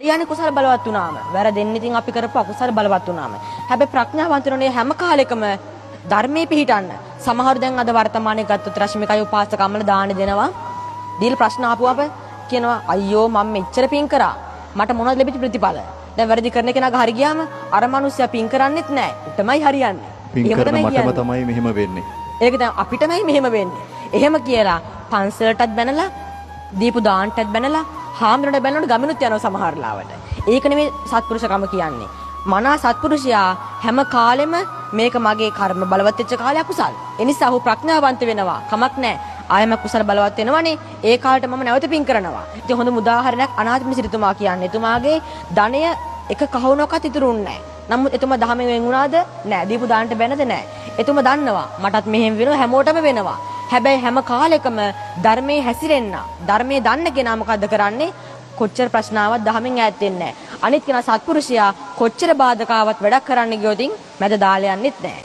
හරියන්නේ කුසල බලවත් වුණාම වැරදෙන්නේ ඉතින් අපි කරපු අකුසල බලවත් වුණාම. හැබැයි ප්‍රඥාවන්තරුනේ හැම කාලෙකම ධර්මයේ පිහිටන්න. සමහරු දැන් අද වර්තමානයේ ගත්තොත් රශ්මිකයි උපාසකම්මල දාන දෙනවා. දීලා ප්‍රශ්න ආපුවම කියනවා අයියෝ මම මෙච්චර පින් කරා. මට මොනවද ලැබිච්ච ප්‍රතිඵල? දැන් වැරදි කරන කෙනාගේ හරි ගියාම අර මිනිස්සයා පින් කරන්නෙත් නැහැ. උටමයි හරියන්නේ. පින් කරන මටම තමයි මෙහෙම වෙන්නේ. ඒක දැන් අපිටමයි මෙහෙම වෙන්නේ. එහෙම කියලා පන්සලටත් බැනලා දීපු දාන්නටත් බැනලා හාමුදුරනේ බැලනකොට ගමිනුත් යනවා සමහර ලාවට. ඒක නෙමෙයි සත්පුරුෂකම කියන්නේ. මනා සත්පුරුෂයා හැම කාලෙම මේක මගේ කර්ම බලවත් වෙච්ච කාලේ අකුසල්. ඒ නිසා ඔහු ප්‍රඥාවන්ත වෙනවා. කමක් නැහැ. ආයම කුසල බලවත් වෙනවනේ. ඒ කාලේට මම නැවත පින් කරනවා. ඉතින් හොඳම උදාහරණයක් අනාථපිණ්ඩික සිටුතුමා කියන්නේ. එතුමාගේ ධනය එක කහවණක්වත් ඉතුරුන්නේ නැහැ. නමුත් එතුමා දහමෙන් වෙන් වුණාද? නැහැ. දීපු දාන්නට බැනද? නැහැ. එතුමා දන්නවා මටත් මෙහෙම වෙනවා හැමෝටම වෙනවා. හැබැයි හැම කාලෙකම ධර්මයේ හැසිරෙන්න ධර්මයේ දන්න කෙනා මොකද්ද කරන්නේ? කොච්චර ප්‍රශ්නාවක් දහමෙන් ඈත් වෙන්නේ නැහැ. අනිත් කෙනා සත්පුරුෂයා කොච්චර බාධකාවක් වැඩක් කරන්න ගියොත් මැද දාලා යන්නෙත් නැහැ.